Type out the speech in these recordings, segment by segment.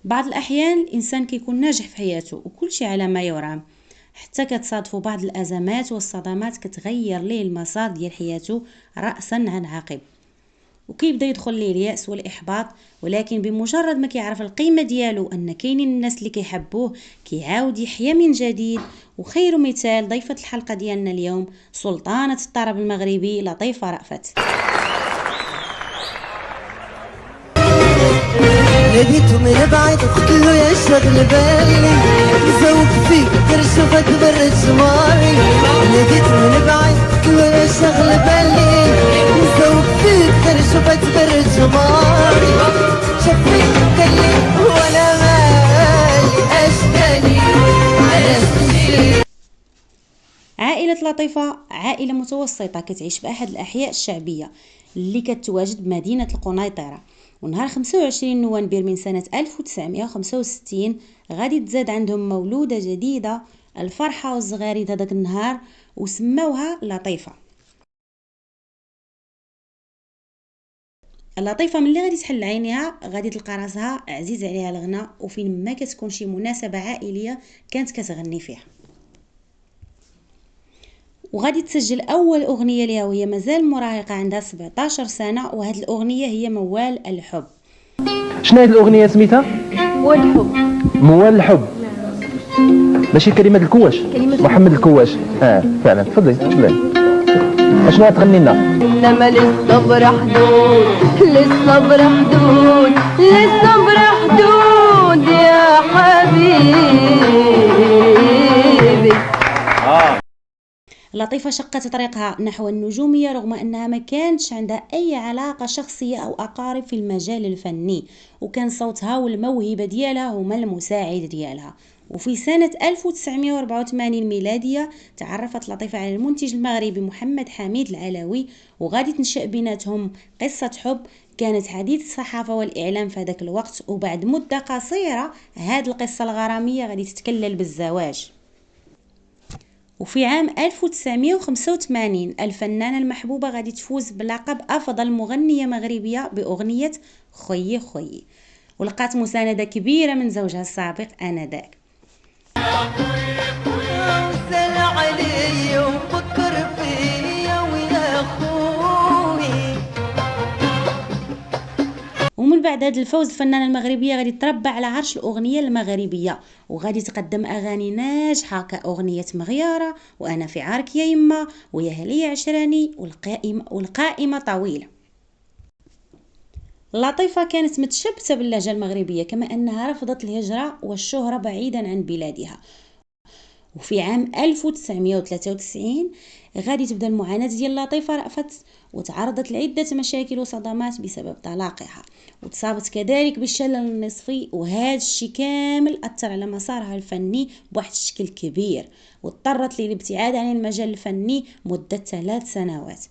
بعض الأحيان الإنسان كيكون ناجح في حياته وكل شيء على ما يرام، حتى كتصادفوا بعض الأزمات والصدمات كتغير ليه المسار ديال حياته رأسا عن عقب، وكيبدا يدخل ليه اليأس والإحباط. ولكن بمجرد ما كيعرف القيمة ديالو أن كاينين الناس اللي كيحبوه كيعاود يحيا من جديد. وخير مثال ضيفة الحلقة ديالنا اليوم سلطانة الطرب المغربي لطيفة رأفت. ناديته من بعيد قلتلو يا شغل بالي نزوق فيك ترشفك برد جماري. ناديته من بعيد قلتلو يا شغل بالي نزوق فيك ترشفك برد جماري. شافني قالي وانا مالي اشتاني على سنين. عائلة لطيفة عائلة متوسطة كتعيش في أحد الأحياء الشعبية اللي كتواجد بمدينة القنيطرة. ونهار 25 نوفمبر من سنة 1965 غادي تزاد عندهم مولودة جديدة، الفرحة والزغاريد هذاك النهار، وسموها لطيفة. اللطيفة ملي غادي تحل عينيها غادي تلقى راسها عزيز عليها الغناء، وفين ما كتكون شي مناسبة عائلية كانت كتغني فيها. وغادي تسجل اول اغنيه ليها وهي مازال مراهقه عندها 17 سنه، وهذه الاغنيه هي موال الحب. شنو هذه الاغنيه سميتها؟ موال الحب. موال الحب. ماشي كلمات الكواش؟ محمد الكواش. فعلا. تفضلي. اشنو غتغني لنا؟ انما للصبر حدود، للصبر حدود، للصبر حدود يا حبيبي. لطيفة شقت طريقها نحو النجومية رغم أنها ما كانتش عندها أي علاقة شخصية أو أقارب في المجال الفني، وكان صوتها والموهبة ديالها هما المساعد ديالها. وفي سنة 1984 ميلادية تعرفت لطيفة على المنتج المغربي محمد حميد العلوي، وغادي تنشأ بيناتهم قصة حب كانت حديث الصحافة والإعلام في هذاك الوقت. وبعد مدة قصيرة هذه القصة الغرامية غادي تتكلل بالزواج. وفي عام 1985 الفنانة المحبوبة غادي تفوز بلقب أفضل مغنية مغربية بأغنية خويي خويي، ولقات مساندة كبيرة من زوجها السابق آنذاك. ومن بعد هذا الفوز الفنانة المغربية غادي تربع على عرش الأغنية المغربية، وغادي تقدم أغاني ناجحة كأغنية مغيارة، وأنا في عارك يا يما، ويا هلي عشراني، والقائمة طويلة. لطيفة كانت متشبتة باللهجة المغربية، كما أنها رفضت الهجرة والشهرة بعيدا عن بلادها. وفي عام 1993 غادي تبدا المعاناة ديال لطيفة رأفت، وتعرضت لعدة مشاكل وصدمات بسبب طلاقها، وتصابت كذلك بالشلل النصفي، وهذا الشيء كامل أثر على مسارها الفني بواحد الشكل كبير، واضطرت للابتعاد عن المجال الفني مدة 3 سنوات،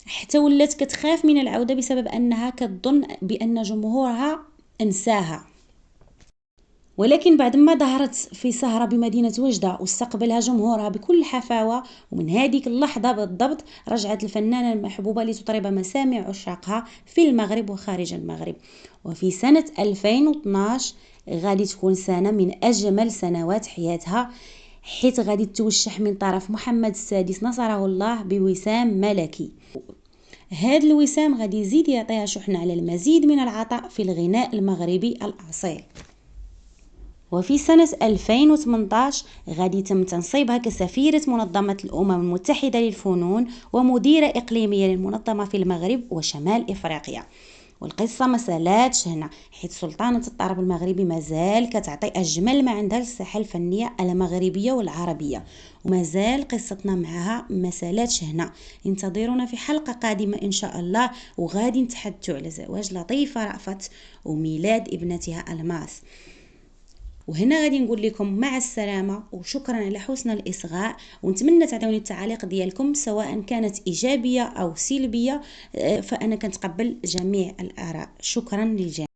حتى ولات كتخاف من العودة بسبب أنها كتظن بأن جمهورها انساها. ولكن بعد ما ظهرت في سهرة بمدينة وجدة واستقبلها جمهورها بكل حفاوة، ومن هذه اللحظة بالضبط رجعت الفنانة المحبوبة لتطرب مسامع عشاقها في المغرب وخارج المغرب. وفي سنة 2012 غادي تكون سنة من أجمل سنوات حياتها، حيث غادي توشح من طرف محمد السادس نصره الله بوسام ملكي. هذا الوسام غادي يزيد يعطيها شحنة على المزيد من العطاء في الغناء المغربي الأصيل. وفي سنة 2018 غادي يتم تنصيبها كسفيرة منظمة الأمم المتحدة للفنون ومديرة إقليمية للمنظمة في المغرب وشمال إفريقيا. والقصة مسالات شهنة، حيث سلطانة الطرب المغربي مازال كتعطي أجمل ما عندها للساحة الفنية المغربية والعربية، ومازال قصتنا معها مسالات شهنة. انتظرونا في حلقة قادمة إن شاء الله، وغادي نتحدثوا على زواج لطيفة رأفت وميلاد ابنتها ألماس. وهنا غادي نقول لكم مع السلامة وشكرا على حسن الإصغاء، ونتمنى تعطوني التعاليق ديالكم سواء كانت إيجابية أو سلبية، فأنا كنتقبل جميع الآراء. شكرا للجميع.